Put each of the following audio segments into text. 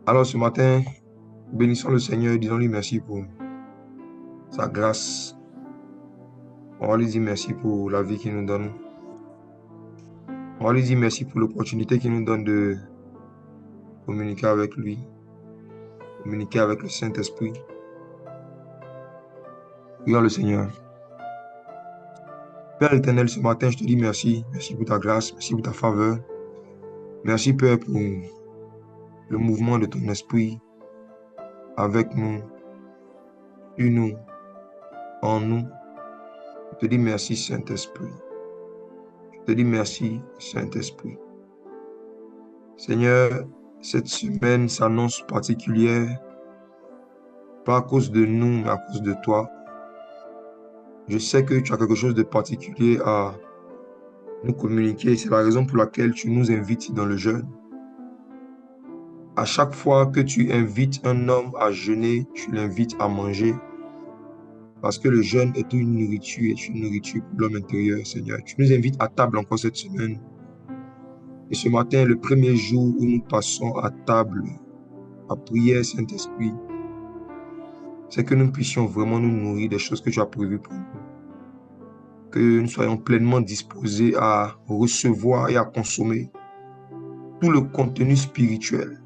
Alors ce matin, bénissons le Seigneur et disons-lui merci pour sa grâce. On va lui dire merci pour la vie qu'il nous donne. On va lui dire merci pour l'opportunité qu'il nous donne de communiquer avec lui, communiquer avec le Saint-Esprit. Prions le Seigneur. Père éternel, ce matin, je te dis merci. Merci pour ta grâce, merci pour ta faveur. Merci, Père, pour le mouvement de ton esprit avec nous, sur nous, en nous. Je te dis merci, Saint-Esprit. Je te dis merci, Saint-Esprit. Seigneur, cette semaine s'annonce particulière, pas à cause de nous, mais à cause de toi. Je sais que tu as quelque chose de particulier à nous communiquer. C'est la raison pour laquelle tu nous invites dans le jeûne. À chaque fois que tu invites un homme à jeûner, tu l'invites à manger. Parce que le jeûne est une nourriture pour l'homme intérieur, Seigneur. Tu nous invites à table encore cette semaine. Et ce matin, le premier jour où nous passons à table, à prier, Saint-Esprit, c'est que nous puissions vraiment nous nourrir des choses que tu as prévues pour nous. Que nous soyons pleinement disposés à recevoir et à consommer tout le contenu spirituel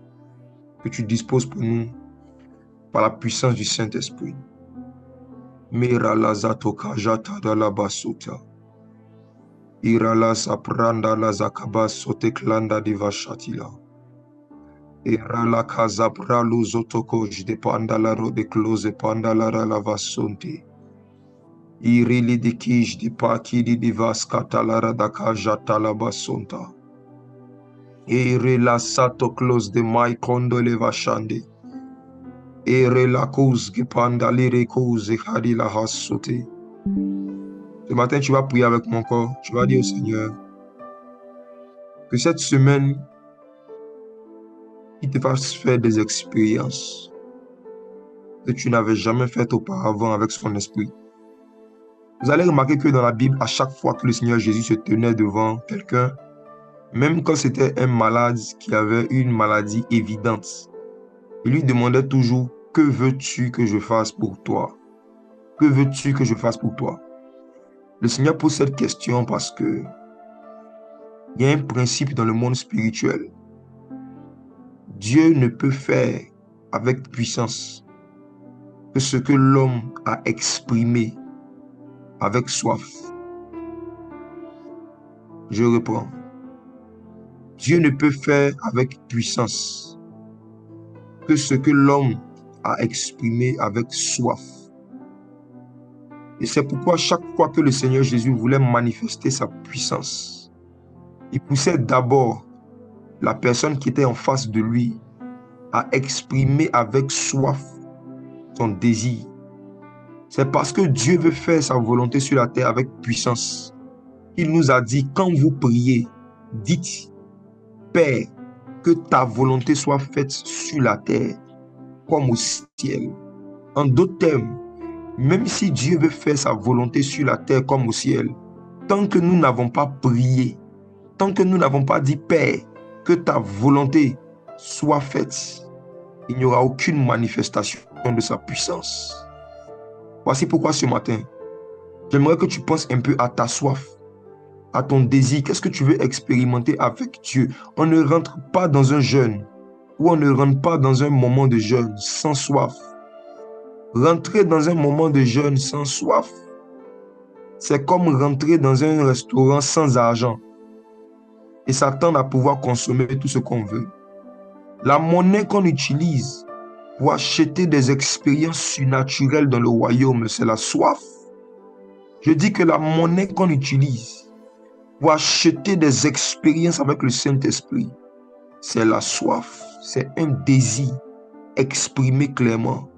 que tu disposes pour nous par la puissance du Saint-Esprit. Mera la zatoka jata da la basuta. Ira la sapranda la zakaba soteklanda divashatila. Ira la kazabra lo zotoko jde panda la ro de close panda la la vasonte. Irili di kij di paki di divas katalara da kajata la basonta. Ere la sato close de mai kondo le vashande. Ere la cause que panda lire cause hadi la hasote. Ce matin, tu vas prier avec mon corps. Tu vas dire au Seigneur que cette semaine, il te fasse faire des expériences que tu n'avais jamais faites auparavant avec son esprit. Vous allez remarquer que dans la Bible, à chaque fois que le Seigneur Jésus se tenait devant quelqu'un, même quand c'était un malade qui avait une maladie évidente, il lui demandait toujours, que veux-tu que je fasse pour toi? Que veux-tu que je fasse pour toi? Le Seigneur pose cette question parce que il y a un principe dans le monde spirituel. Dieu ne peut faire avec puissance que ce que l'homme a exprimé avec soif. Je reprends. Dieu ne peut faire avec puissance que ce que l'homme a exprimé avec soif. Et c'est pourquoi chaque fois que le Seigneur Jésus voulait manifester sa puissance, il poussait d'abord la personne qui était en face de lui à exprimer avec soif son désir. C'est parce que Dieu veut faire sa volonté sur la terre avec puissance. Il nous a dit, quand vous priez, dites, Père, que ta volonté soit faite sur la terre comme au ciel. En d'autres termes, même si Dieu veut faire sa volonté sur la terre comme au ciel, tant que nous n'avons pas prié, tant que nous n'avons pas dit, Père, que ta volonté soit faite, il n'y aura aucune manifestation de sa puissance. Voici pourquoi ce matin, j'aimerais que tu penses un peu à ta soif, à ton désir. Qu'est-ce que tu veux expérimenter avec Dieu? On ne rentre pas dans un jeûne ou on ne rentre pas dans un moment de jeûne sans soif. Rentrer dans un moment de jeûne sans soif, c'est comme rentrer dans un restaurant sans argent et s'attendre à pouvoir consommer tout ce qu'on veut. La monnaie qu'on utilise pour acheter des expériences surnaturelles dans le royaume, c'est la soif. Je dis que la monnaie qu'on utilise pour acheter des expériences avec le Saint-Esprit, c'est la soif, c'est un désir exprimé clairement.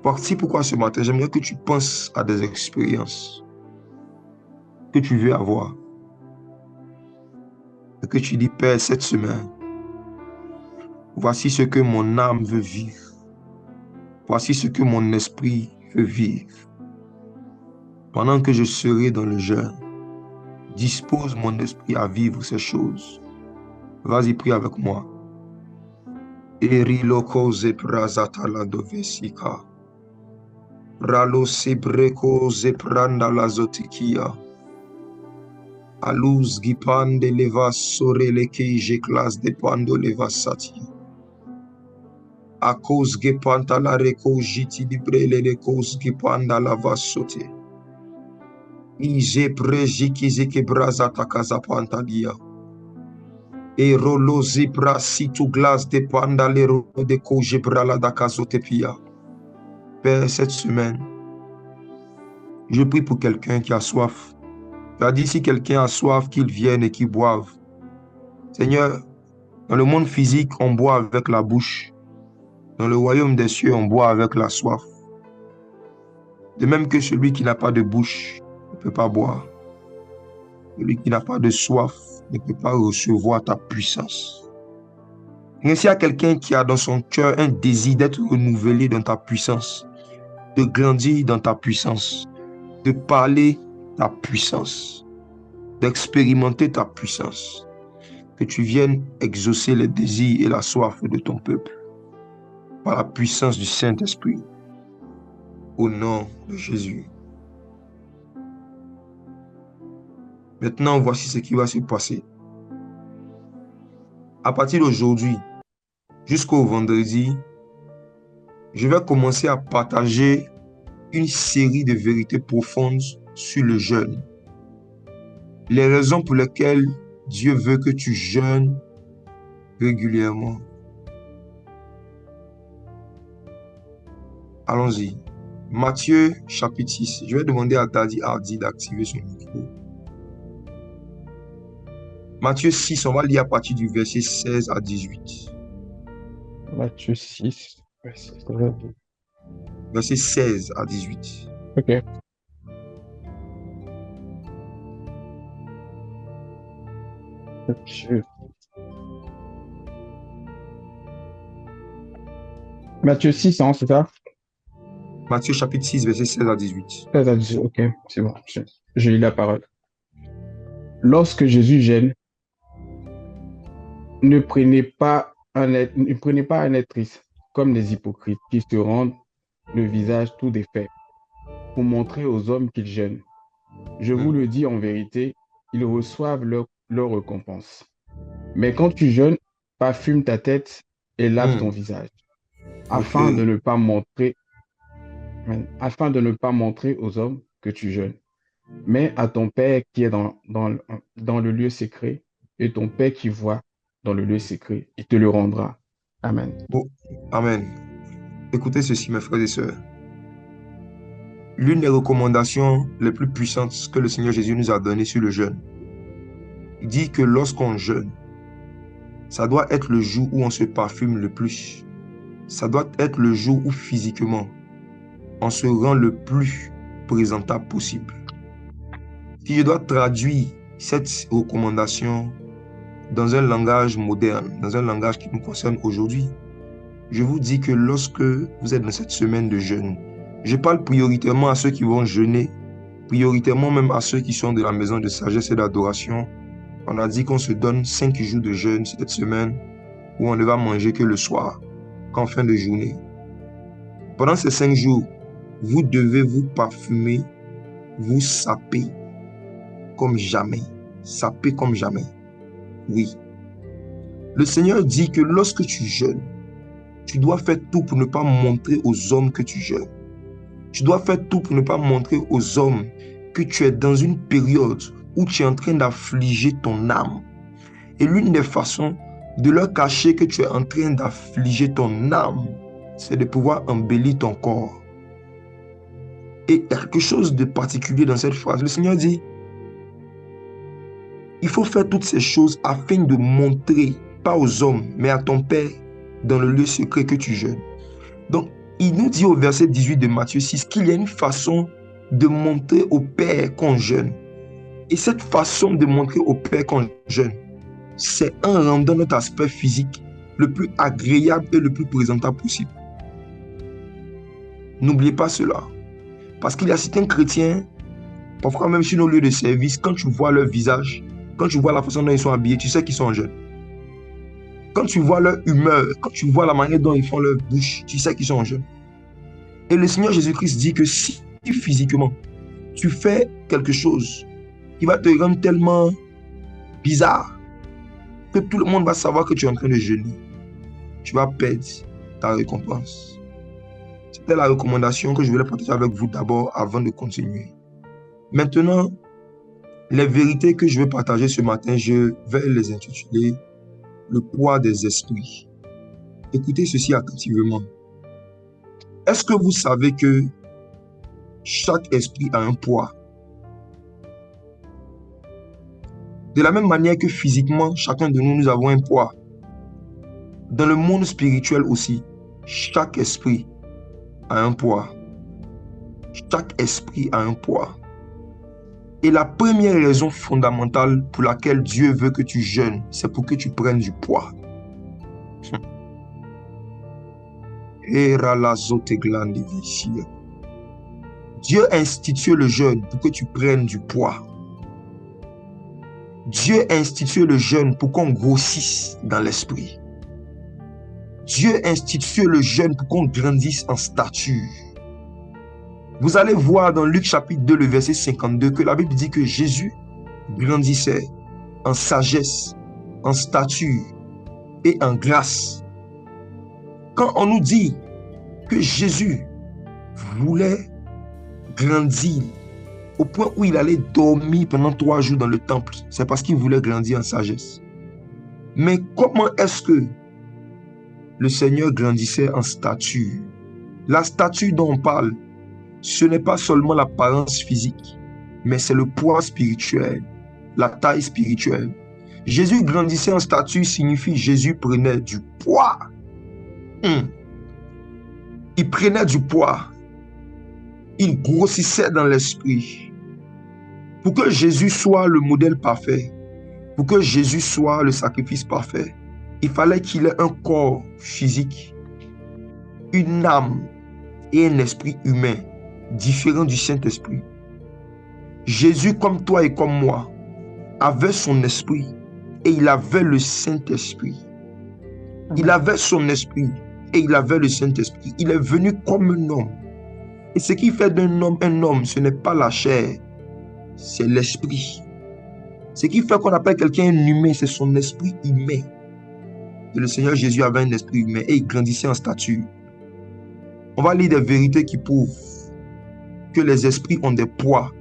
Voici pourquoi ce matin, j'aimerais que tu penses à des expériences que tu veux avoir. Et que tu dis, Père, cette semaine, voici ce que mon âme veut vivre. Voici ce que mon esprit veut vivre. Pendant que je serai dans le jeûne, dispose mon esprit à vivre ces choses. Vas-y, prie avec moi. Eriloko zebrazata la dovesika. Ralo sebreko zepranda la zotikia. Aluz gipande leva soreleke jeklas de pando leva sati. Akos gepanta la reko jiti librele de kos gipanda la vasote. Ije prejiki zeke brazata kazapanta dia. E rolo zebra situ glas de panda lero de ko jebrala da kazotepia. Père, cette semaine, je prie pour quelqu'un qui a soif. Tu as dit si quelqu'un a soif, qu'il vienne et qu'il boive. Seigneur, dans le monde physique, on boit avec la bouche. Dans le royaume des cieux, on boit avec la soif. De même que celui qui n'a pas de bouche ne peut pas boire. Celui qui n'a pas de soif ne peut pas recevoir ta puissance. Et s'il y a quelqu'un qui a dans son cœur un désir d'être renouvelé dans ta puissance, de grandir dans ta puissance, de parler ta puissance, d'expérimenter ta puissance, que tu viennes exaucer les désirs et la soif de ton peuple par la puissance du Saint-Esprit. Au nom de Jésus. Maintenant, voici ce qui va se passer. À partir d'aujourd'hui, jusqu'au vendredi, je vais commencer à partager une série de vérités profondes sur le jeûne. Les raisons pour lesquelles Dieu veut que tu jeûnes régulièrement. Allons-y. Matthieu chapitre 6. Je vais demander à Daddy Hardy d'activer son micro. Matthieu 6, on va lire à partir du verset 16 à 18. Matthieu 6, Verset 16 à 18. Ok. Matthieu 6, hein, c'est ça? Matthieu chapitre 6, verset 16 à 18. Ok, c'est bon. Je lis la parole. Lorsque Jésus jeûne, ne prenez pas un être triste, comme les hypocrites qui se rendent le visage tout défait, pour montrer aux hommes qu'ils jeûnent. Je vous le dis en vérité, ils reçoivent leur récompense. Mais quand tu jeûnes, parfume ta tête et lave ton visage, afin de ne pas montrer aux hommes que tu jeûnes, mais à ton Père qui est dans le lieu secret, et ton Père qui voit dans le lieu secret, il te le rendra. Amen. Bon, amen. Écoutez ceci, mes frères et sœurs. L'une des recommandations les plus puissantes que le Seigneur Jésus nous a données sur le jeûne, il dit que lorsqu'on jeûne, ça doit être le jour où on se parfume le plus. Ça doit être le jour où physiquement, on se rend le plus présentable possible. Si je dois traduire cette recommandation dans un langage moderne, dans un langage qui nous concerne aujourd'hui, je vous dis que lorsque vous êtes dans cette semaine de jeûne, je parle prioritairement à ceux qui vont jeûner, prioritairement même à ceux qui sont de la maison de sagesse et d'adoration. On a dit qu'on se donne 5 jours de jeûne cette semaine où on ne va manger que le soir, qu'en fin de journée. Pendant ces 5 jours, vous devez vous parfumer, vous saper comme jamais. Saper comme jamais. Oui. Le Seigneur dit que lorsque tu jeûnes, tu dois faire tout pour ne pas montrer aux hommes que tu jeûnes. Tu dois faire tout pour ne pas montrer aux hommes que tu es dans une période où tu es en train d'affliger ton âme. Et l'une des façons de leur cacher que tu es en train d'affliger ton âme, c'est de pouvoir embellir ton corps. Et quelque chose de particulier dans cette phrase, le Seigneur dit, il faut faire toutes ces choses afin de montrer, pas aux hommes, mais à ton Père, dans le lieu secret que tu jeûnes. Donc, il nous dit au verset 18 de Matthieu 6 qu'il y a une façon de montrer au Père qu'on jeûne. Et cette façon de montrer au Père qu'on jeûne, c'est en rendant notre aspect physique le plus agréable et le plus présentable possible. N'oubliez pas cela. Parce qu'il y a certains chrétiens, parfois même sur nos lieux de service, quand tu vois leur visage, quand tu vois la façon dont ils sont habillés, tu sais qu'ils sont en jeûne. Quand tu vois leur humeur, quand tu vois la manière dont ils font leur bouche, tu sais qu'ils sont en jeûne. Et le Seigneur Jésus-Christ dit que si physiquement, tu fais quelque chose qui va te rendre tellement bizarre que tout le monde va savoir que tu es en train de jeûner, tu vas perdre ta récompense. C'était la recommandation que je voulais partager avec vous d'abord avant de continuer. Maintenant, les vérités que je vais partager ce matin, je vais les intituler le poids des esprits. Écoutez ceci attentivement. Est-ce que vous savez que chaque esprit a un poids? De la même manière que physiquement, chacun de nous, nous avons un poids. Dans le monde spirituel aussi, chaque esprit a un poids. Chaque esprit a un poids. Et la première raison fondamentale pour laquelle Dieu veut que tu jeûnes, c'est pour que tu prennes du poids. Dieu a institué le jeûne pour que tu prennes du poids. Dieu a institué le jeûne pour qu'on grossisse dans l'esprit. Dieu a institué le jeûne pour qu'on grandisse en stature. Vous allez voir dans Luc chapitre 2, le verset 52, que la Bible dit que Jésus grandissait en sagesse, en stature et en grâce. Quand on nous dit que Jésus voulait grandir au point où il allait dormir pendant 3 jours dans le temple, c'est parce qu'il voulait grandir en sagesse. Mais comment est-ce que le Seigneur grandissait en stature? La stature dont on parle, ce n'est pas seulement l'apparence physique, mais c'est le poids spirituel, la taille spirituelle. Jésus grandissait en stature signifie Jésus prenait du poids. Il prenait du poids. Il grossissait dans l'esprit. Pour que Jésus soit le modèle parfait, pour que Jésus soit le sacrifice parfait, il fallait qu'il ait un corps physique, une âme et un esprit humain différent du Saint-Esprit. Jésus, comme toi et comme moi, avait son esprit et il avait le Saint-Esprit. Il avait son esprit et il avait le Saint-Esprit. Il est venu comme un homme. Et ce qui fait d'un homme un homme, ce n'est pas la chair, c'est l'esprit. Ce qui fait qu'on appelle quelqu'un un humain, c'est son esprit humain. Et le Seigneur Jésus avait un esprit humain et il grandissait en stature. On va lire des vérités qui prouvent que les esprits ont des poids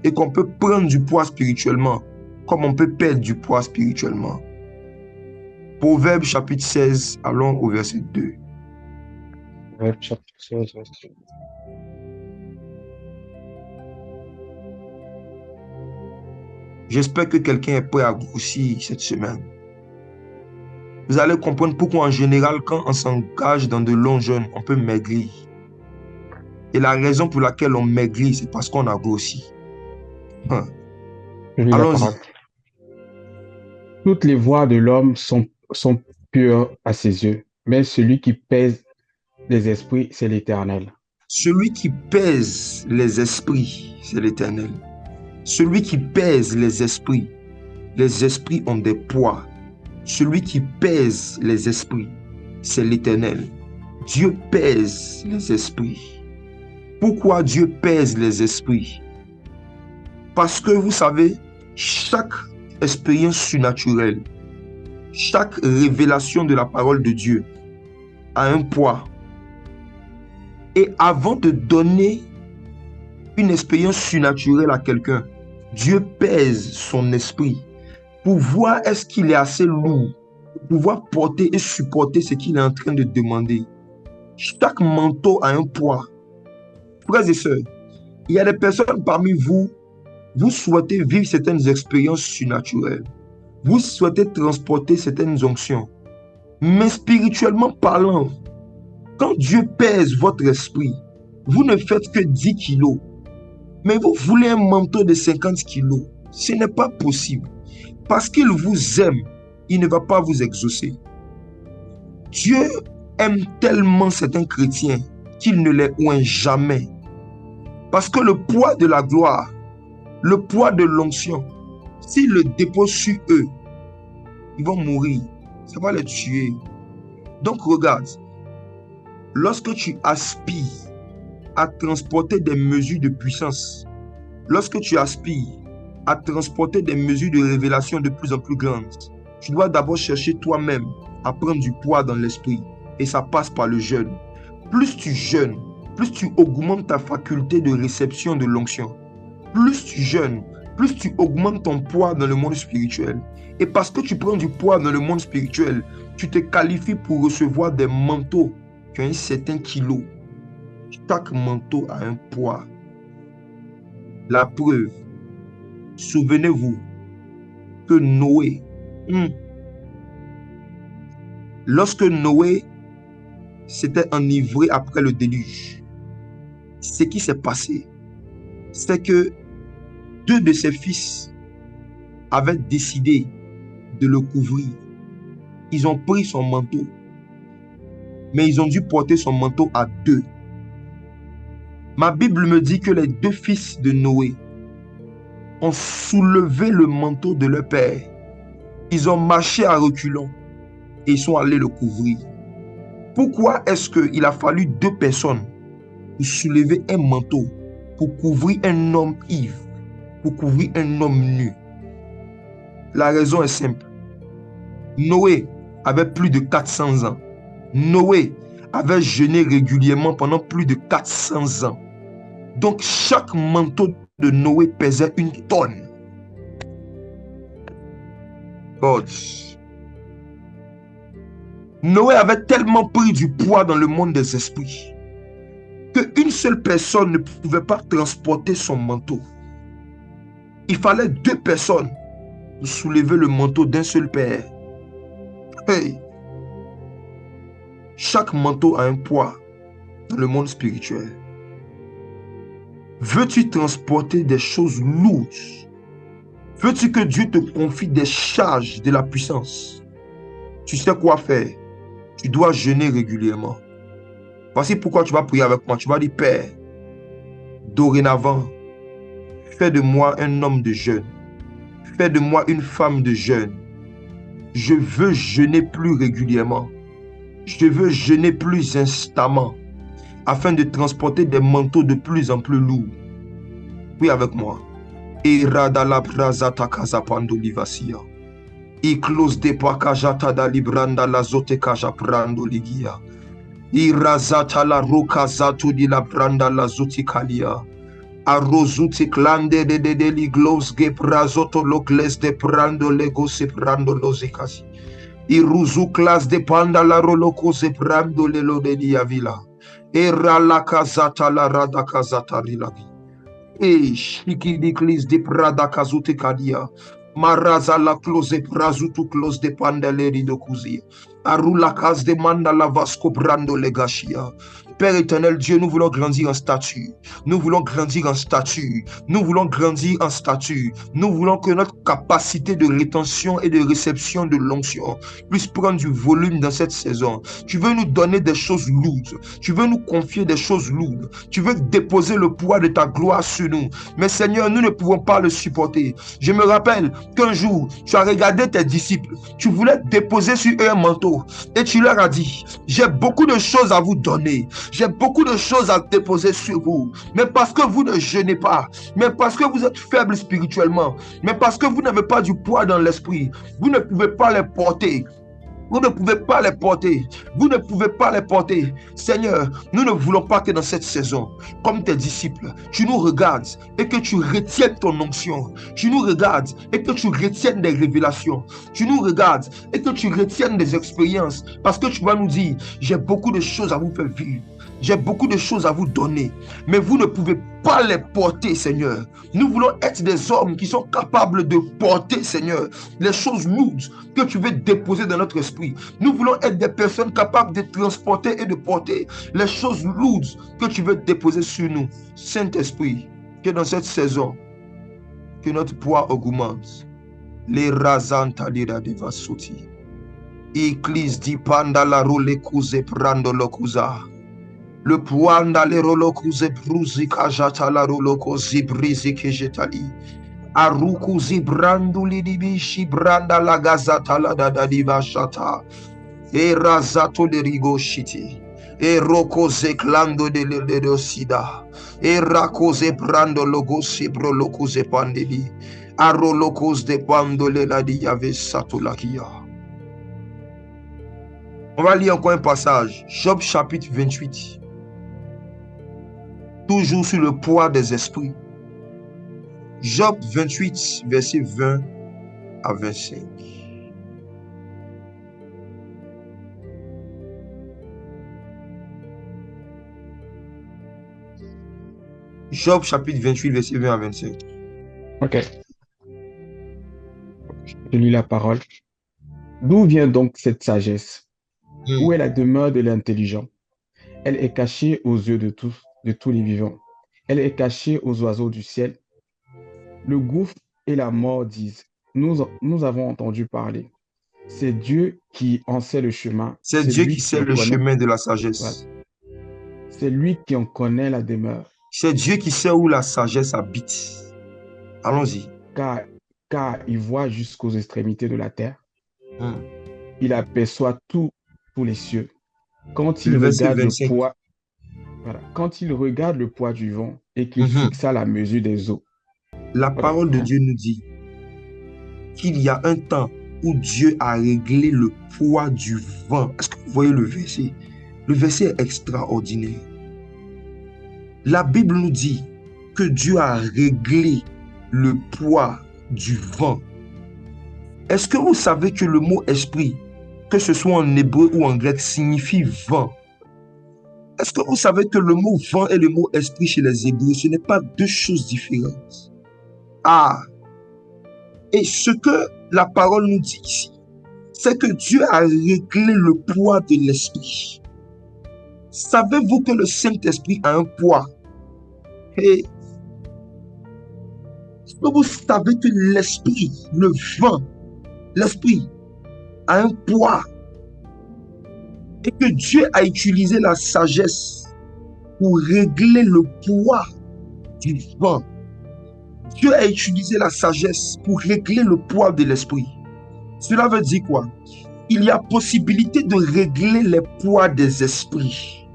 et qu'on peut prendre du poids spirituellement comme on peut perdre du poids spirituellement. Proverbe chapitre 16, allons au verset 2. Proverbe chapitre 16, verset 2. J'espère que quelqu'un est prêt à grossir cette semaine. Vous allez comprendre pourquoi en général, quand on s'engage dans de longs jeûnes, on peut maigrir. Et la raison pour laquelle on maigrit, c'est parce qu'on a grossi. Allons-y. Toutes les voies de l'homme sont pures à ses yeux, mais celui qui pèse les esprits, c'est l'Éternel. Celui qui pèse les esprits, c'est l'Éternel. Celui qui pèse les esprits ont des poids. Celui qui pèse les esprits, c'est l'Éternel. Dieu pèse les esprits. Pourquoi Dieu pèse les esprits? Parce que vous savez, chaque expérience surnaturelle, chaque révélation de la parole de Dieu a un poids. Et avant de donner une expérience surnaturelle à quelqu'un, Dieu pèse son esprit pour voir est-ce qu'il est assez lourd pour pouvoir porter et supporter ce qu'il est en train de demander. Chaque manteau a un poids. Frères et sœurs, il y a des personnes parmi vous, vous souhaitez vivre certaines expériences surnaturelles. Vous souhaitez transporter certaines onctions. Mais spirituellement parlant, quand Dieu pèse votre esprit, vous ne faites que 10 kilos. Mais vous voulez un manteau de 50 kilos. Ce n'est pas possible. Parce qu'il vous aime, il ne va pas vous exaucer. Dieu aime tellement certains chrétiens qu'il ne les oint jamais. Parce que le poids de la gloire, le poids de l'onction, s'il le dépose sur eux, ils vont mourir. Ça va les tuer. Donc regarde, lorsque tu aspires à transporter des mesures de puissance, lorsque tu aspires à transporter des mesures de révélation de plus en plus grandes, tu dois d'abord chercher toi-même à prendre du poids dans l'esprit. Et ça passe par le jeûne. Plus tu jeûnes, plus tu augmentes ta faculté de réception de l'onction. Plus tu jeûnes, plus tu augmentes ton poids dans le monde spirituel. Et parce que tu prends du poids dans le monde spirituel, tu te qualifies pour recevoir des manteaux qui ont un certain kilo. Chaque manteau a un poids. La preuve, souvenez-vous que Noé, lorsque Noé s'était enivré après le déluge, ce qui s'est passé, c'est que 2 de ses fils avaient décidé de le couvrir. Ils ont pris son manteau, mais ils ont dû porter son manteau à 2. Ma Bible me dit que les 2 fils de Noé ont soulevé le manteau de leur père. Ils ont marché à reculons et ils sont allés le couvrir. Pourquoi est-ce qu'il a fallu 2 personnes pour soulever un manteau, pour couvrir un homme ivre, pour couvrir un homme nu? La raison est simple. Noé avait plus de 400 ans. Noé avait jeûné régulièrement pendant plus de 400 ans. Donc chaque manteau de Noé pesait 1 tonne. God. Noé avait tellement pris du poids dans le monde des esprits qu'une seule personne ne pouvait pas transporter son manteau. Il fallait 2 personnes pour soulever le manteau d'un seul père. Hey! Chaque manteau a un poids dans le monde spirituel. Veux-tu transporter des choses lourdes? Veux-tu que Dieu te confie des charges de la puissance? Tu sais quoi faire? Tu dois jeûner régulièrement. Voici pourquoi tu vas prier avec moi. Tu vas dire, Père, dorénavant, fais de moi un homme de jeûne. Fais de moi une femme de jeûne. Je veux jeûner plus régulièrement. Je veux jeûner plus instamment afin de transporter des manteaux de plus en plus lourds. Oui, avec moi. Iradala brazata kazapando livasia. Iklos de pakajata da libranda la zote kajaprando ligia. Irazata la rokazatu di la branda la zotikalia. Arrozuti klande de liglos ge prazoto lokles de prando lego se prando lozikasi. Iruzu klas de panda la roloko se prando lelo de diavila. Era la kazata la rada kazata rilagi. E shiki klis de prada kazute kadia. Maraza la close prazutu close de pandaleri de kuzi. Arula kas de manda la vasco brando legashia. Père éternel Dieu, nous voulons grandir en statut. Nous voulons grandir en statut. Nous voulons grandir en statut. Nous voulons que notre capacité de rétention et de réception de l'onction puisse prendre du volume dans cette saison. Tu veux nous donner des choses lourdes. Tu veux nous confier des choses lourdes. Tu veux déposer le poids de ta gloire sur nous. Mais Seigneur, nous ne pouvons pas le supporter. Je me rappelle qu'un jour, tu as regardé tes disciples. Tu voulais déposer sur eux un manteau. Et tu leur as dit, j'ai beaucoup de choses à vous donner. J'ai beaucoup de choses à déposer sur vous. Mais parce que vous ne jeûnez pas, mais parce que vous êtes faible spirituellement, mais parce que vous n'avez pas du poids dans l'esprit, vous ne pouvez pas les porter. Vous ne pouvez pas les porter. Vous ne pouvez pas les porter. Seigneur, nous ne voulons pas que dans cette saison, comme tes disciples, tu nous regardes et que tu retiennes ton onction. Tu nous regardes et que tu retiennes des révélations. Tu nous regardes et que tu retiennes des expériences. Parce que tu vas nous dire, j'ai beaucoup de choses à vous faire vivre. J'ai beaucoup de choses à vous donner. Mais vous ne pouvez pas les porter, Seigneur. Nous voulons être des hommes qui sont capables de porter, Seigneur, les choses lourdes que tu veux déposer dans notre esprit. Nous voulons être des personnes capables de transporter et de porter les choses lourdes que tu veux déposer sur nous. Saint-Esprit, que dans cette saison, que notre poids augmente. Les razanta dira de vasoti. Église di panda la role kuze prando lokuza. Le poids dans les rolokouze bruzi kajata la roloko zibrizi kejetali. Arukuzi branduli dibishi branda la gazata la da diva shata. E razato de rigo shiti. E rokoze klando de sida. E rakoze brando logosi bro lokoze pandeli. Aro lokos de pandole la diave satolakia. On va lire encore un passage. Job chapitre 28. Toujours sur le poids des esprits. Job 28, verset 20 à 25. Job chapitre 28, verset 20 à 25. Ok, je lis la parole. D'où vient donc cette sagesse? Où est la demeure de l'intelligent? Elle est cachée aux yeux de tous les vivants. Elle est cachée aux oiseaux du ciel. Le gouffre et la mort disent, nous avons entendu parler. C'est Dieu qui en sait le chemin. C'est Dieu qui sait le chemin de la Voilà. sagesse. C'est lui qui en connaît la demeure. C'est Dieu qui sait où la sagesse habite. Allons-y. Car il voit jusqu'aux extrémités de la terre. Il aperçoit tous les cieux. Quand il regarde le poids, voilà, quand il regarde le poids du vent et qu'il fixa la mesure des eaux. La parole de Dieu nous dit qu'il y a un temps où Dieu a réglé le poids du vent. Est-ce que vous voyez le verset? Le verset est extraordinaire. La Bible nous dit que Dieu a réglé le poids du vent. Est-ce que vous savez que le mot esprit, que ce soit en hébreu ou en grec, signifie vent? Est-ce que vous savez que le mot vent et le mot esprit chez les Hébreux, ce n'est pas deux choses différentes? Ah! Et ce que la parole nous dit ici, c'est que Dieu a réglé le poids de l'esprit. Savez-vous que le Saint-Esprit a un poids? Et est-ce que vous savez que l'esprit, le vent, l'esprit a un poids? Et que Dieu a utilisé la sagesse pour régler le poids du vent. Dieu a utilisé la sagesse pour régler le poids de l'esprit. Cela veut dire quoi? Il y a possibilité de régler les poids des esprits.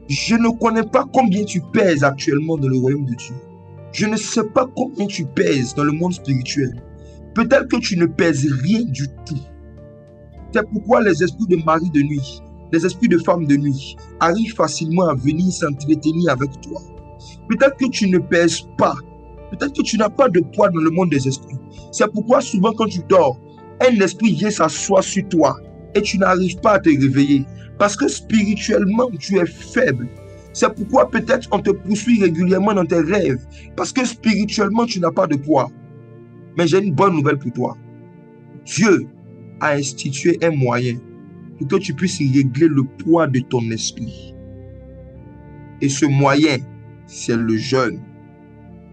Je ne connais pas combien tu pèses actuellement dans le royaume de Dieu. Je ne sais pas combien tu pèses dans le monde spirituel. Peut-être que tu ne pèses rien du tout. C'est pourquoi les esprits de mari de nuit, les esprits de femme de nuit arrivent facilement à venir s'entretenir avec toi. Peut-être que tu ne pèses pas. Peut-être que tu n'as pas de poids dans le monde des esprits. C'est pourquoi souvent quand tu dors, un esprit vient s'asseoir sur toi et tu n'arrives pas à te réveiller. Parce que spirituellement, tu es faible. C'est pourquoi peut-être on te poursuit régulièrement dans tes rêves. Parce que spirituellement, tu n'as pas de poids. Mais j'ai une bonne nouvelle pour toi. Dieu a institué un moyen pour que tu puisses régler le poids de ton esprit. Et ce moyen, c'est le jeûne.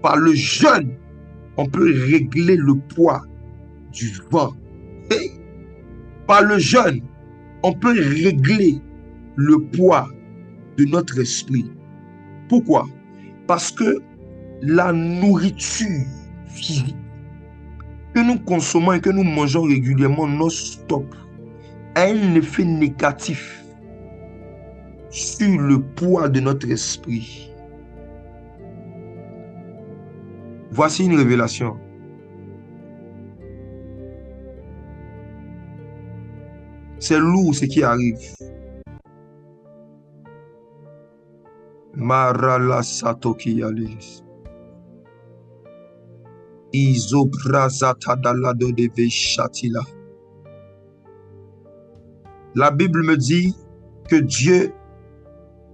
Par le jeûne, on peut régler le poids du vent. Et par le jeûne, on peut régler le poids de notre esprit. Pourquoi? Parce que la nourriture physique que nous consommons et que nous mangeons régulièrement non-stop a un effet négatif sur le poids de notre esprit. Voici une révélation. C'est lourd ce qui arrive. Marala Satoki Yalis. Izobrazata dalado de Veshatila. La Bible me dit que Dieu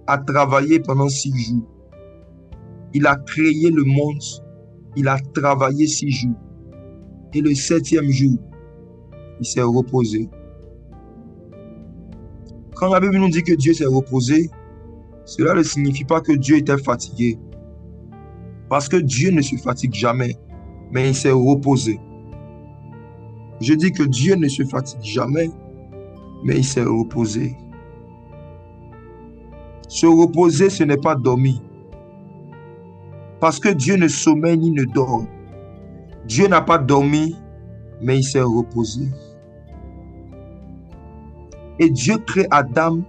a travaillé pendant 6 jours. Il a créé le monde. Il a travaillé 6 jours. Et le 7e jour, il s'est reposé. Quand la Bible nous dit que Dieu s'est reposé, cela ne signifie pas que Dieu était fatigué. Parce que Dieu ne se fatigue jamais, mais il s'est reposé. Je dis que Dieu ne se fatigue jamais, mais il s'est reposé. Se reposer, ce n'est pas dormir. Parce que Dieu ne sommeille ni ne dort. Dieu n'a pas dormi, mais il s'est reposé. Et Dieu crée Adam,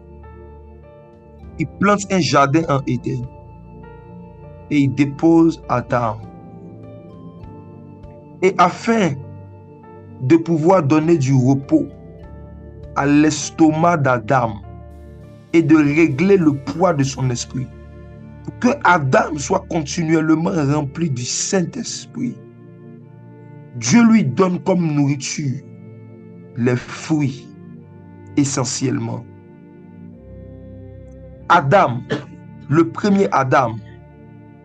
il plante un jardin en Éden et il dépose Adam. Et afin de pouvoir donner du repos à l'estomac d'Adam et de régler le poids de son esprit, pour que Adam soit continuellement rempli du Saint-Esprit, Dieu lui donne comme nourriture les fruits essentiellement. Adam, le premier Adam,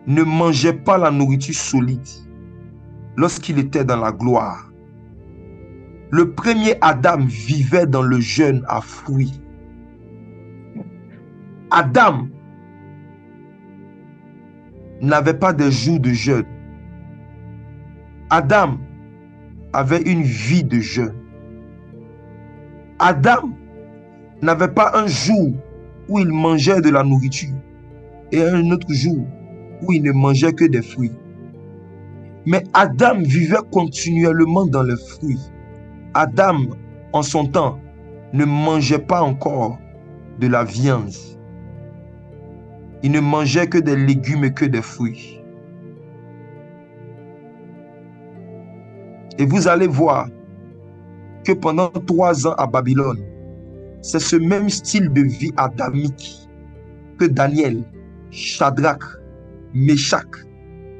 ne mangeait pas la nourriture solide lorsqu'il était dans la gloire. Le premier Adam vivait dans le jeûne à fruits. Adam n'avait pas de jours de jeûne. Adam avait une vie de jeûne. Adam n'avait pas un jour où il mangeait de la nourriture et un autre jour où il ne mangeait que des fruits. Mais Adam vivait continuellement dans les fruits. Adam, en son temps, ne mangeait pas encore de la viande. Il ne mangeait que des légumes et que des fruits. Et vous allez voir que pendant 3 ans à Babylone, c'est ce même style de vie adamique que Daniel, Shadrach, Meshach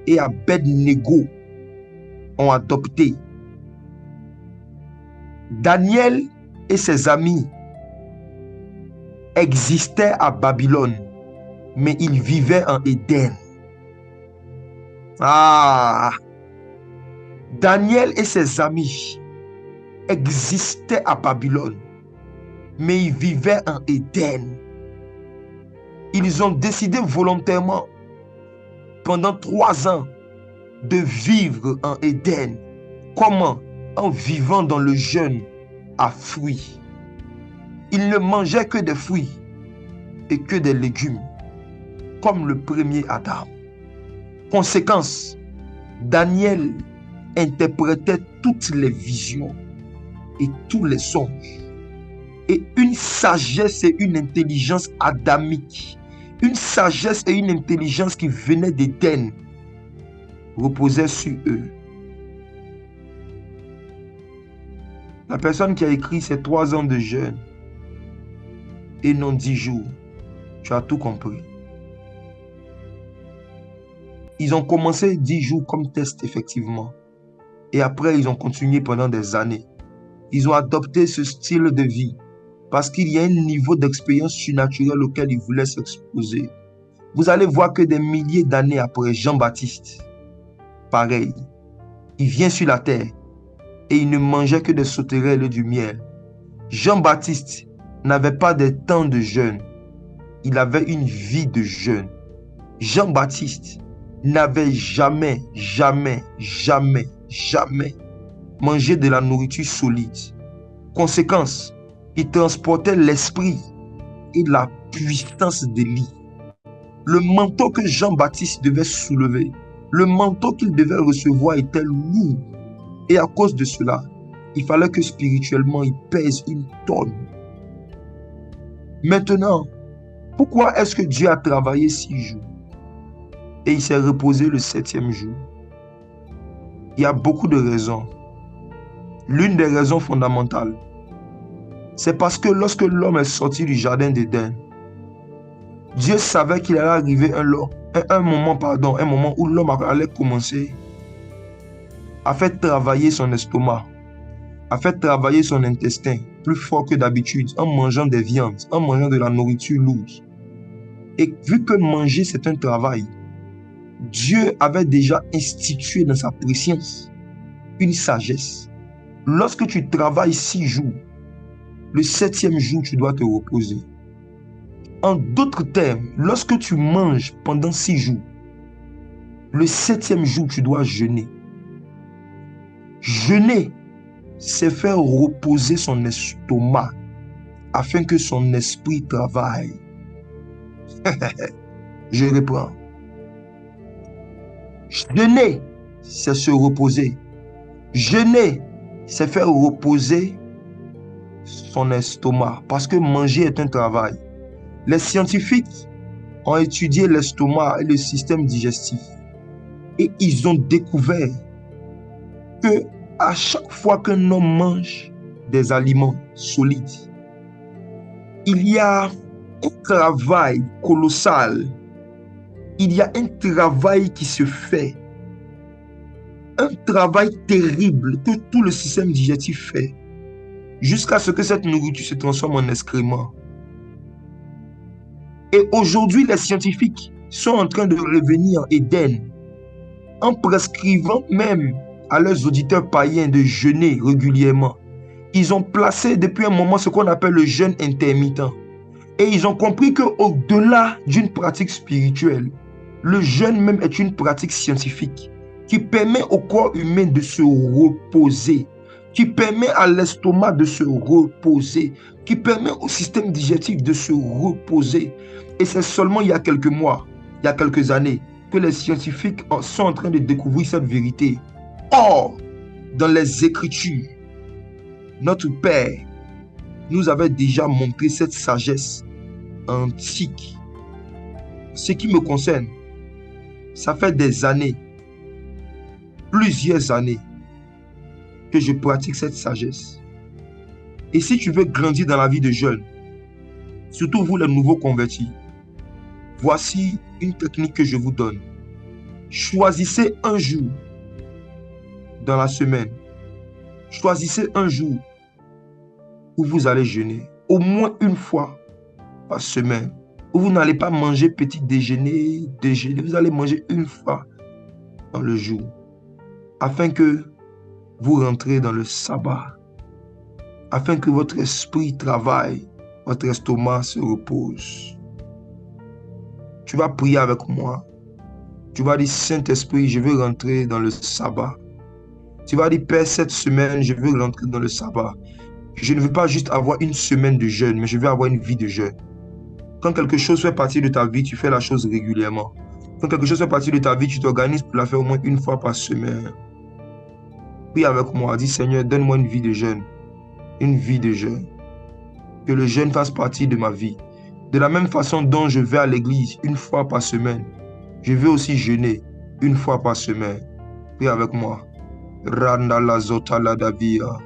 et Abed-Nego ont adopté. Daniel et ses amis existaient à Babylone, mais ils vivaient en Éden. Daniel et ses amis existaient à Babylone, mais ils vivaient en Éden. Ils ont décidé volontairement, pendant 3 ans, de vivre en Éden. Comment? En vivant dans le jeûne à fruits. Ils ne mangeaient que des fruits et que des légumes, comme le premier Adam. Conséquence, Daniel interprétait toutes les visions et tous les songes. Et une sagesse et une intelligence adamique, une sagesse et une intelligence qui venaient d'Éden, reposaient sur eux. La personne qui a écrit ces 3 ans de jeûne et non 10 jours, tu as tout compris. Ils ont commencé 10 jours comme test, effectivement. Et après, ils ont continué pendant des années. Ils ont adopté ce style de vie parce qu'il y a un niveau d'expérience surnaturelle auquel ils voulaient s'exposer. Vous allez voir que des milliers d'années après, Jean-Baptiste, pareil, il vient sur la terre et il ne mangeait que des sauterelles et du miel. Jean-Baptiste n'avait pas de temps de jeûne. Il avait une vie de jeûne. Jean-Baptiste n'avait jamais mangé de la nourriture solide. Conséquence, il transportait l'esprit et la puissance d'Élie. Le manteau que Jean-Baptiste devait soulever, le manteau qu'il devait recevoir était lourd. Et à cause de cela, il fallait que spirituellement, il pèse 1 tonne. Maintenant, pourquoi est-ce que Dieu a travaillé 6 jours et il s'est reposé le 7e jour? Il y a beaucoup de raisons. L'une des raisons fondamentales, c'est parce que lorsque l'homme est sorti du jardin d'Éden, Dieu savait qu'il allait arriver un moment où l'homme allait commencer à faire travailler son estomac, à faire travailler son intestin plus fort que d'habitude en mangeant des viandes, en mangeant de la nourriture lourde. Et vu que manger c'est un travail, Dieu avait déjà institué dans sa préscience une sagesse. Lorsque tu travailles 6 jours, le 7e jour, tu dois te reposer. En d'autres termes, lorsque tu manges pendant 6 jours, le 7e jour, tu dois jeûner. Jeûner, c'est faire reposer son estomac afin que son esprit travaille. Je reprends. Jeûner, c'est se reposer Jeûner, c'est faire reposer son estomac, parce que manger est un travail. Les scientifiques ont étudié l'estomac et le système digestif et ils ont découvert que à chaque fois qu'un homme mange des aliments solides, il y a un travail colossal. Il y a un travail qui se fait, un travail terrible que tout le système digestif fait, jusqu'à ce que cette nourriture se transforme en excrément. Et aujourd'hui, les scientifiques sont en train de revenir en Éden, en prescrivant même à leurs auditeurs païens de jeûner régulièrement. Ils ont placé depuis un moment ce qu'on appelle le jeûne intermittent. Et ils ont compris qu'au-delà d'une pratique spirituelle, le jeûne même est une pratique scientifique qui permet au corps humain de se reposer, qui permet à l'estomac de se reposer, qui permet au système digestif de se reposer. Et c'est seulement il y a quelques mois, il y a quelques années, que les scientifiques sont en train de découvrir cette vérité. Or, dans les Écritures, notre Père nous avait déjà montré cette sagesse antique. Ce qui me concerne, ça fait des années, plusieurs années, que je pratique cette sagesse. Et si tu veux grandir dans la vie de jeune, surtout vous les nouveaux convertis, voici une technique que je vous donne. Choisissez un jour dans la semaine. Choisissez un jour où vous allez jeûner, au moins une fois par semaine, où vous n'allez pas manger petit déjeuner, vous allez manger une fois dans le jour, afin que vous rentrez dans le sabbat, afin que votre esprit travaille, votre estomac se repose. Tu vas prier avec moi. Tu vas dire, Saint-Esprit, je veux rentrer dans le sabbat. Tu vas dire, Père, cette semaine, je veux rentrer dans le sabbat. Je ne veux pas juste avoir une semaine de jeûne, mais je veux avoir une vie de jeûne. Quand quelque chose fait partie de ta vie, tu fais la chose régulièrement. Quand quelque chose fait partie de ta vie, tu t'organises pour la faire au moins une fois par semaine. Prie avec moi, dis, Seigneur, donne-moi une vie de jeûne. Une vie de jeûne. Que le jeûne fasse partie de ma vie. De la même façon dont je vais à l'église une fois par semaine, je veux aussi jeûner une fois par semaine. Prie avec moi. Randa la zota la davia.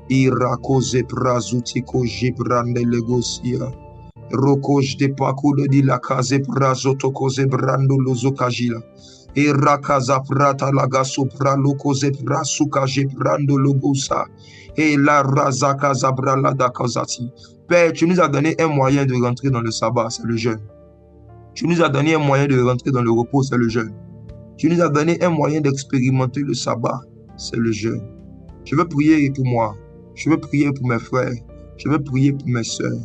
Irako zeprazutiko jibrande legosia. Rokoj de pakudo di la kaze prazotoko zebrando lozokajila. Irakaza prata lagaso praloko zeprasuka jibrando logosa. Et la razaka zabrala da kazati. Père, tu nous as donné un moyen de rentrer dans le sabbat, c'est le jeûne. Tu nous as donné un moyen de rentrer dans le repos, c'est le jeûne. Tu nous as donné un moyen d'expérimenter le sabbat, c'est le jeûne. Je veux prier pour moi. Je veux prier pour mes frères. Je veux prier pour mes soeurs.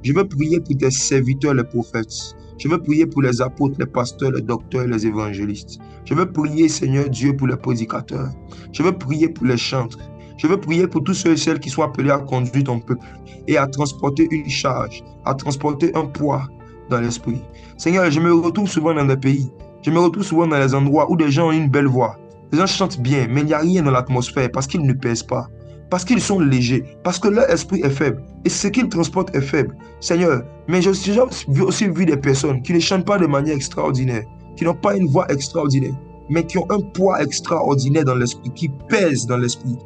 Je veux prier pour tes serviteurs, les prophètes. Je veux prier pour les apôtres, les pasteurs, les docteurs, les évangélistes. Je veux prier, Seigneur Dieu, pour les prédicateurs. Je veux prier pour les chantres. Je veux prier pour tous ceux et celles qui sont appelés à conduire ton peuple et à transporter une charge, à transporter un poids dans l'esprit. Seigneur, je me retrouve souvent dans des pays, je me retrouve souvent dans les endroits où des gens ont une belle voix. Les gens chantent bien, mais il n'y a rien dans l'atmosphère parce qu'ils ne pèsent pas, parce qu'ils sont légers, parce que leur esprit est faible et ce qu'ils transportent est faible. Seigneur, mais j'ai aussi vu des personnes qui ne chantent pas de manière extraordinaire, qui n'ont pas une voix extraordinaire, mais qui ont un poids extraordinaire dans l'esprit, qui pèsent dans l'esprit.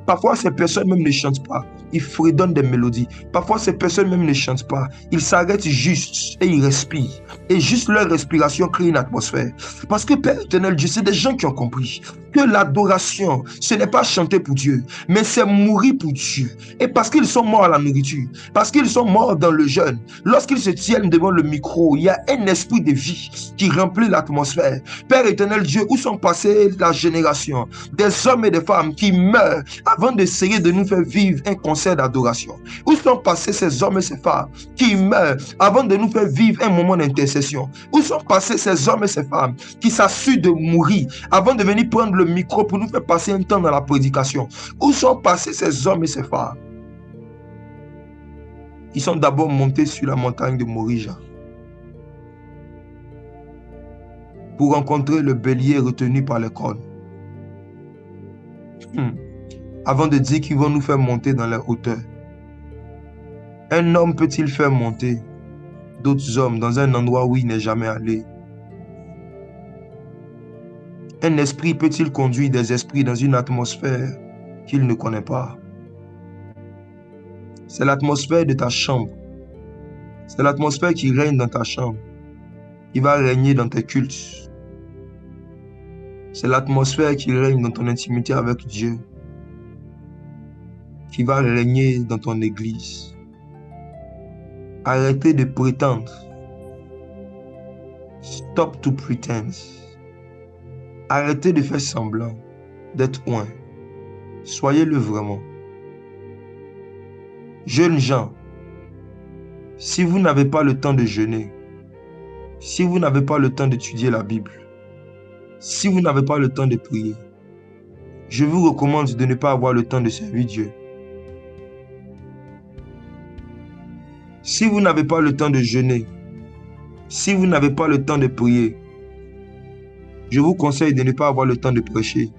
Parfois, ces personnes même ne chantent pas. Ils fredonnent des mélodies. Parfois, ces personnes même ne chantent pas. Ils s'arrêtent juste et ils respirent. Et juste leur respiration crée une atmosphère. Parce que Père éternel Dieu, c'est des gens qui ont compris que l'adoration, ce n'est pas chanter pour Dieu, mais c'est mourir pour Dieu. Et parce qu'ils sont morts à la nourriture, parce qu'ils sont morts dans le jeûne, lorsqu'ils se tiennent devant le micro, il y a un esprit de vie qui remplit l'atmosphère. Père éternel Dieu, où sont passées la génération des hommes et des femmes qui meurent avant d'essayer de nous faire vivre un concert d'adoration? Où sont passés ces hommes et ces femmes qui meurent avant de nous faire vivre un moment d'intercession? Où sont passés ces hommes et ces femmes qui s'assurent de mourir avant de venir prendre le micro pour nous faire passer un temps dans la prédication? Où sont passés ces hommes et ces femmes? Ils sont d'abord montés sur la montagne de Morija pour rencontrer le bélier retenu par les cornes. avant de dire qu'ils vont nous faire monter dans les hauteurs. Un homme peut-il faire monter d'autres hommes dans un endroit où il n'est jamais allé? Un esprit peut-il conduire des esprits dans une atmosphère qu'il ne connaît pas? C'est l'atmosphère de ta chambre. C'est l'atmosphère qui règne dans ta chambre, qui va régner dans tes cultes. C'est l'atmosphère qui règne dans ton intimité avec Dieu, qui va régner dans ton église. Arrêtez de prétendre. Stop to pretend. Arrêtez de faire semblant d'être loin. Soyez-le vraiment. Jeunes gens, si vous n'avez pas le temps de jeûner, si vous n'avez pas le temps d'étudier la Bible, si vous n'avez pas le temps de prier, je vous recommande de ne pas avoir le temps de servir Dieu. Si vous n'avez pas le temps de jeûner, si vous n'avez pas le temps de prier, je vous conseille de ne pas avoir le temps de prêcher.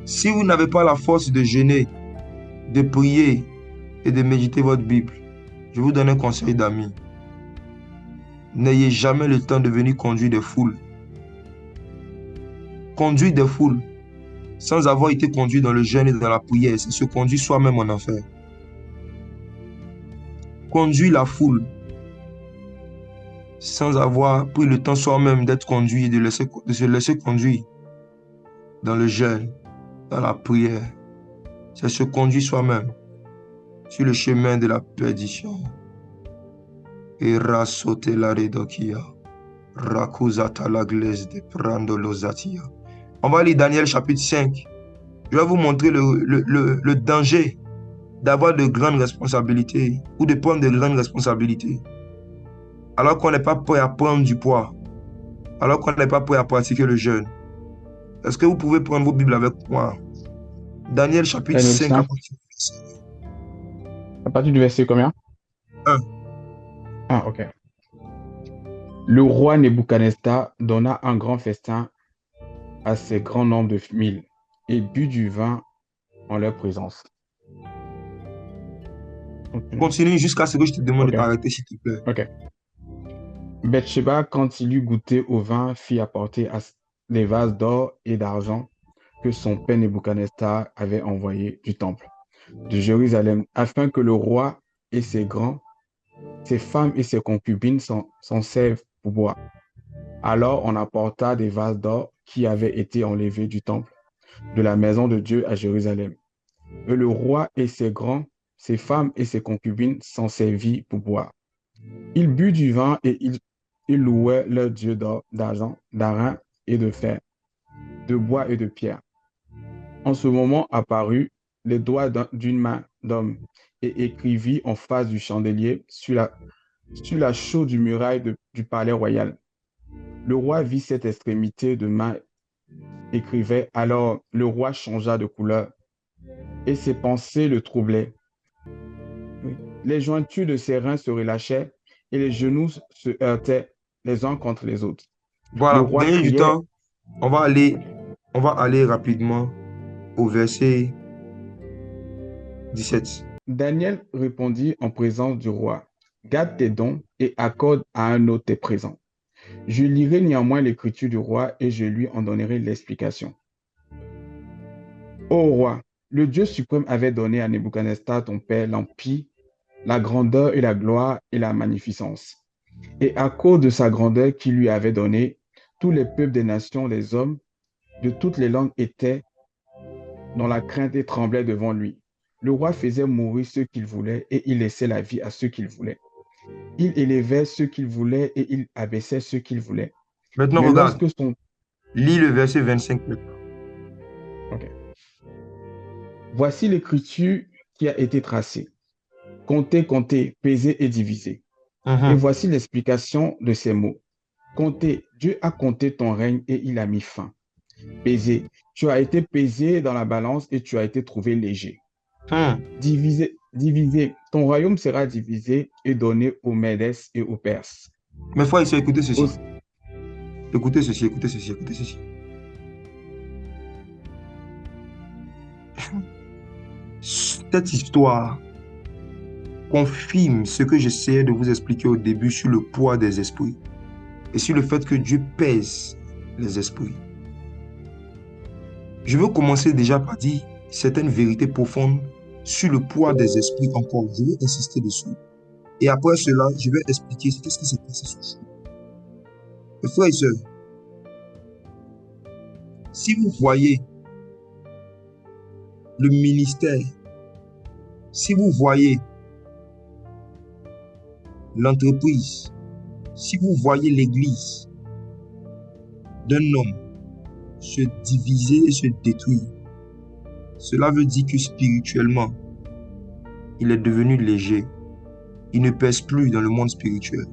Si vous n'avez pas la force de jeûner, de prier et de méditer votre Bible, je vous donne un conseil d'ami. N'ayez jamais le temps de venir conduire des foules. Conduire des foules sans avoir été conduit dans le jeûne et dans la prière, c'est se conduire soi-même en enfer. Conduire la foule sans avoir pris le temps soi-même d'être conduit, de se laisser conduire dans le jeûne, dans la prière, c'est se conduire soi-même sur le chemin de la perdition. Et rasote la redokia, rakuzata la glaise de prando losatia. On va lire Daniel chapitre 5. Je vais vous montrer le danger d'avoir de grandes responsabilités ou de prendre de grandes responsabilités alors qu'on n'est pas prêt à prendre du poids, alors qu'on n'est pas prêt à pratiquer le jeûne. Est-ce que vous pouvez prendre vos Bibles avec moi? Daniel chapitre Daniel 5 5, à partir du verset combien? 1. Ah, ok. Le roi Nebuchadnezzar donna un grand festin à ses grands nombres de 1000 et but du vin en leur présence. Continue jusqu'à ce que je te demande Ok. de t'arrêter, s'il te plaît. Ok. Bathsheba, quand il eut goûté au vin, fit apporter des vases d'or et d'argent que son père Nebuchadnezzar avait envoyés du temple de Jérusalem, afin que le roi et ses grands, ses femmes et ses concubines s'en servent pour boire. Alors on apporta des vases d'or qui avaient été enlevés du temple de la maison de Dieu à Jérusalem. Et le roi et ses grands, ses femmes et ses concubines s'en servirent pour boire. Ils burent du vin et ils louaient leur Dieu d'or, d'argent, d'airain et de fer, de bois et de pierre. En ce moment apparut les doigts d'une main d'homme et écrivit en face du chandelier sur la chaude du muraille du palais royal. Le roi vit cette extrémité de main écrivait, alors le roi changea de couleur et ses pensées le troublaient. Les jointures de ses reins se relâchaient et les genoux se heurtaient les uns contre les autres. Le Voilà, roi gagner du criait. temps, on va aller rapidement au verset 17. Daniel répondit en présence du roi, garde tes dons et accorde à un autre tes présents. Je lirai néanmoins l'écriture du roi et je lui en donnerai l'explication. Ô roi, le Dieu suprême avait donné à Nebuchadnezzar ton père l'empire, la grandeur et la gloire et la magnificence. Et à cause de sa grandeur qu'il lui avait donnée, tous les peuples des nations, les hommes de toutes les langues étaient dans la crainte et tremblaient devant lui. Le roi faisait mourir ceux qu'il voulait et il laissait la vie à ceux qu'il voulait. Il élevait ceux qu'il voulait et il abaissait ceux qu'il voulait. Maintenant, Mais regarde, lorsque son... lis le verset 25. Ok. Voici l'écriture qui a été tracée. Comptez, comptez, pesez et divisez. Et voici l'explication de ces mots. Comptez, Dieu a compté ton règne et il a mis fin. Pesé, tu as été pesé dans la balance et tu as été trouvé léger. Divisé, ton royaume sera divisé et donné aux Médès et aux Perses. Mais frère, ici, écoutez ceci. Écoutez ceci, écoutez ceci, écoutez ceci. cette histoire confirme ce que j'essayais de vous expliquer au début sur le poids des esprits et sur le fait que Dieu pèse les esprits. Je veux commencer déjà par dire certaines vérités profondes sur le poids des esprits encore. Je vais insister dessus. Et après cela, je vais expliquer qu'est-ce qui s'est passé sur ce jour. Mes frères et sœurs, si vous voyez le ministère, si vous voyez l'entreprise, si vous voyez l'église d'un homme se diviser et se détruire, cela veut dire que spirituellement, il est devenu léger. Il ne pèse plus dans le monde spirituel.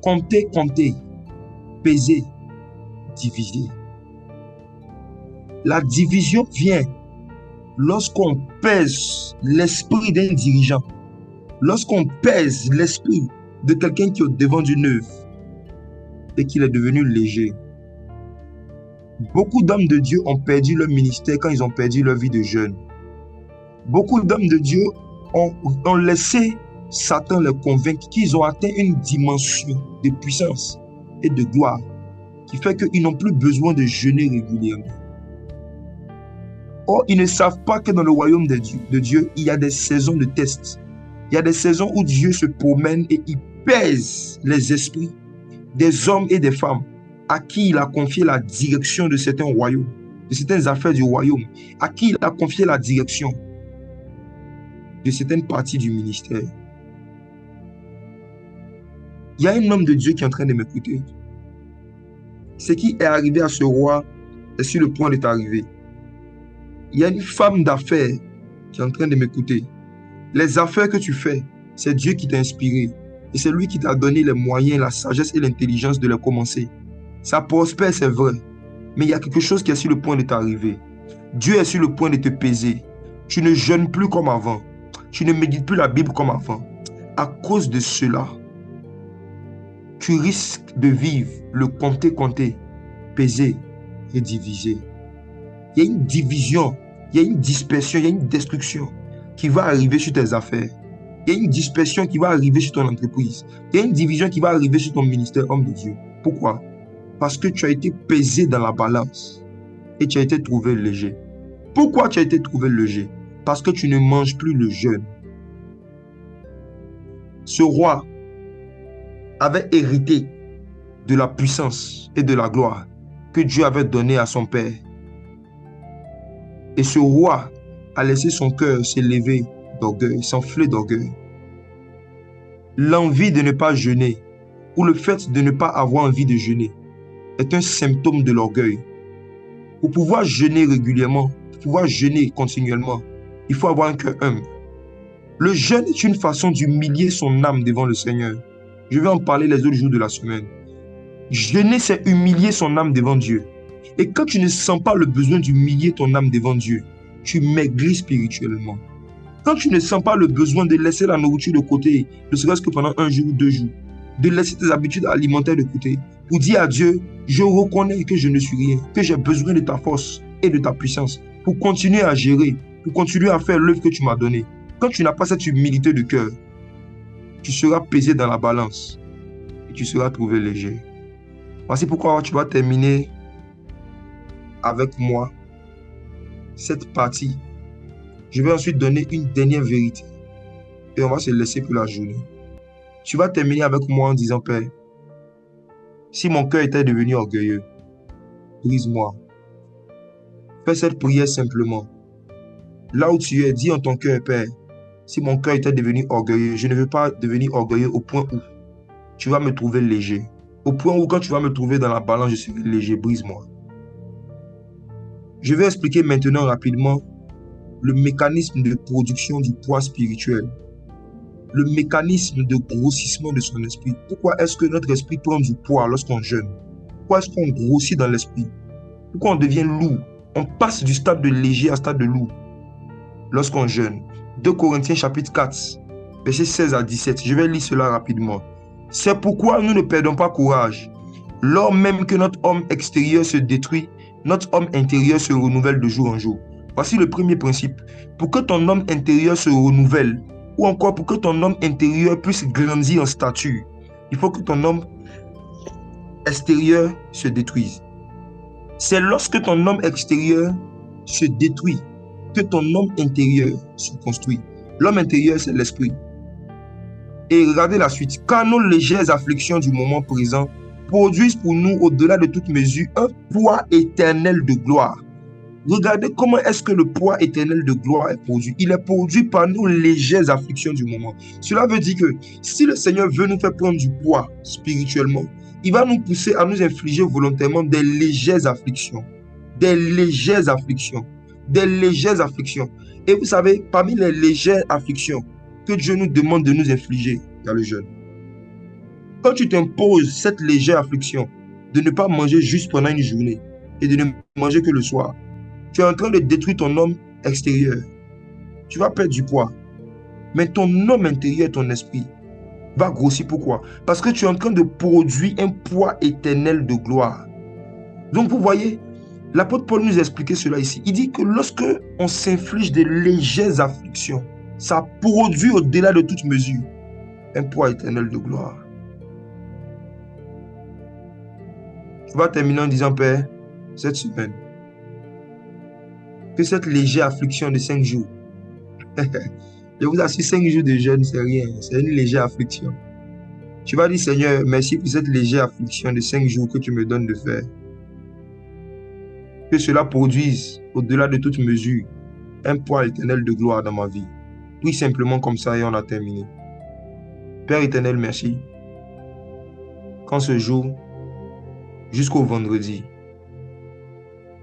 Comptez, peser, diviser. La division vient lorsqu'on pèse l'esprit d'un dirigeant, lorsqu'on pèse l'esprit de quelqu'un qui est au devant d'une œuvre et qu'il est devenu léger. Beaucoup d'hommes de Dieu ont perdu leur ministère quand ils ont perdu leur vie de jeune. Beaucoup d'hommes de Dieu ont laissé Satan les convaincre qu'ils ont atteint une dimension de puissance et de gloire qui fait qu'ils n'ont plus besoin de jeûner régulièrement. Or, ils ne savent pas que dans le royaume de Dieu, il y a des saisons de tests. Il y a des saisons où Dieu se promène et il pèse les esprits des hommes et des femmes à qui il a confié la direction de certains royaumes, de certaines affaires du royaume, à qui il a confié la direction de certaines parties du ministère. Il y a un homme de Dieu qui est en train de m'écouter. Ce qui est arrivé à ce roi est sur le point de t'arriver. Il y a une femme d'affaires qui est en train de m'écouter. Les affaires que tu fais, c'est Dieu qui t'a inspiré. Et c'est lui qui t'a donné les moyens, la sagesse et l'intelligence de les commencer. Ça prospère, c'est vrai. Mais il y a quelque chose qui est sur le point de t'arriver. Dieu est sur le point de te peser. Tu ne jeûnes plus comme avant. Tu ne médites plus la Bible comme avant. À cause de cela, tu risques de vivre le compter, peser et diviser. Il y a une division, il y a une dispersion, il y a une destruction qui va arriver sur tes affaires. Il y a une dispersion qui va arriver sur ton entreprise. Il y a une division qui va arriver sur ton ministère, homme de Dieu. Pourquoi? Parce que tu as été pesé dans la balance et tu as été trouvé léger. Pourquoi tu as été trouvé léger? Parce que tu ne manges plus le jeûne. Ce roi avait hérité de la puissance et de la gloire que Dieu avait donnée à son père. Et ce roi a laissé son cœur s'élever d'orgueil, s'enfler d'orgueil. L'envie de ne pas jeûner ou le fait de ne pas avoir envie de jeûner est un symptôme de l'orgueil. Pour pouvoir jeûner régulièrement, pour pouvoir jeûner continuellement, il faut avoir un cœur humble. Le jeûne est une façon d'humilier son âme devant le Seigneur. Je vais en parler les autres jours de la semaine. Jeûner, c'est humilier son âme devant Dieu. Et quand tu ne sens pas le besoin d'humilier ton âme devant Dieu, tu maigris spirituellement. Quand tu ne sens pas le besoin de laisser la nourriture de côté, ne serait-ce que pendant 1 jour ou 2 jours, de laisser tes habitudes alimentaires de côté, pour dire à Dieu, je reconnais que je ne suis rien, que j'ai besoin de ta force et de ta puissance pour continuer à gérer, pour continuer à faire l'œuvre que tu m'as donnée. Quand tu n'as pas cette humilité de cœur, tu seras pesé dans la balance et tu seras trouvé léger. Voici pourquoi tu vas terminer avec moi cette partie. Je vais ensuite donner une dernière vérité et on va se laisser pour la journée. Tu vas terminer avec moi en disant, Père, si mon cœur était devenu orgueilleux, brise-moi. Fais cette prière simplement. Là où tu es, dis en ton cœur, Père, si mon cœur était devenu orgueilleux, je ne veux pas devenir orgueilleux au point où tu vas me trouver léger. Au point où quand tu vas me trouver dans la balance, je serai léger, brise-moi. Je vais expliquer maintenant rapidement le mécanisme de production du poids spirituel. Le mécanisme de grossissement de son esprit. Pourquoi est-ce que notre esprit prend du poids lorsqu'on jeûne? Pourquoi est-ce qu'on grossit dans l'esprit? Pourquoi on devient lourd? On passe du stade de léger à stade de lourd lorsqu'on jeûne. 2 Corinthiens chapitre 4, versets 16 à 17. Je vais lire cela rapidement. C'est pourquoi nous ne perdons pas courage. Lors même que notre homme extérieur se détruit, notre homme intérieur se renouvelle de jour en jour. Voici le premier principe. Pour que ton homme intérieur se renouvelle, ou encore pour que ton homme intérieur puisse grandir en stature, il faut que ton homme extérieur se détruise. C'est lorsque ton homme extérieur se détruit que ton homme intérieur se construit. L'homme intérieur, c'est l'esprit. Et regardez la suite. Quand nos légères afflictions du moment présent produisent pour nous, au-delà de toute mesure, un poids éternel de gloire. Regardez comment est-ce que le poids éternel de gloire est produit. Il est produit par nos légères afflictions du moment. Cela veut dire que si le Seigneur veut nous faire prendre du poids spirituellement, il va nous pousser à nous infliger volontairement des légères afflictions. Des légères afflictions. Des légères afflictions. Et vous savez, parmi les légères afflictions que Dieu nous demande de nous infliger, il y a le jeûne. Quand tu t'imposes cette légère affliction de ne pas manger juste pendant une journée et de ne manger que le soir, tu es en train de détruire ton homme extérieur. Tu vas perdre du poids. Mais ton homme intérieur, ton esprit, va grossir. Pourquoi? Parce que tu es en train de produire un poids éternel de gloire. Donc vous voyez, l'apôtre Paul nous a expliqué cela ici. Il dit que lorsque on s'inflige des légères afflictions, ça produit au-delà de toute mesure un poids éternel de gloire. Je vais terminer en disant, Père, cette semaine, que cette légère affliction de 5 jours, je vous assure, 5 jours de jeûne, c'est rien, c'est une légère affliction. Tu vas dire, Seigneur, merci pour cette légère affliction de 5 jours que tu me donnes de faire. Que cela produise, au-delà de toute mesure, un poids éternel de gloire dans ma vie. Tout simplement comme ça et on a terminé. Père éternel, merci. Qu'en ce jour, jusqu'au vendredi,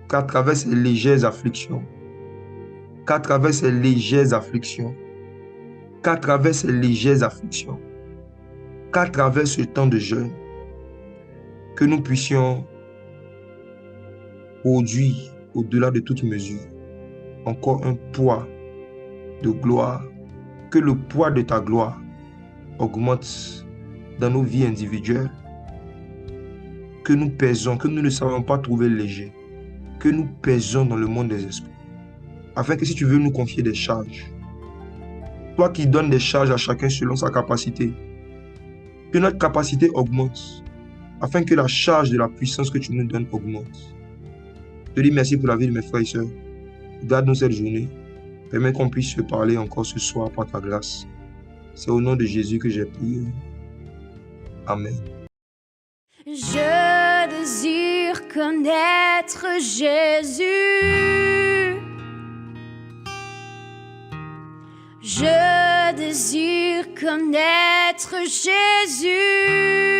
qu'à travers ces légères afflictions, qu'à travers ces légères afflictions, qu'à travers ces légères afflictions, qu'à travers ce temps de jeûne, que nous puissions produire au-delà de toute mesure encore un poids de gloire, que le poids de ta gloire augmente dans nos vies individuelles, que nous pèsons, que nous ne savons pas trouver léger, que nous pèsons dans le monde des esprits, afin que si tu veux nous confier des charges, toi qui donnes des charges à chacun selon sa capacité, que notre capacité augmente, afin que la charge de la puissance que tu nous donnes augmente. Je te dis merci pour la vie de mes frères et sœurs. Garde-nous cette journée. Permets qu'on puisse se parler encore ce soir par ta grâce. C'est au nom de Jésus que j'ai prié. Amen. Je désire connaître Jésus. Je désire connaître Jésus.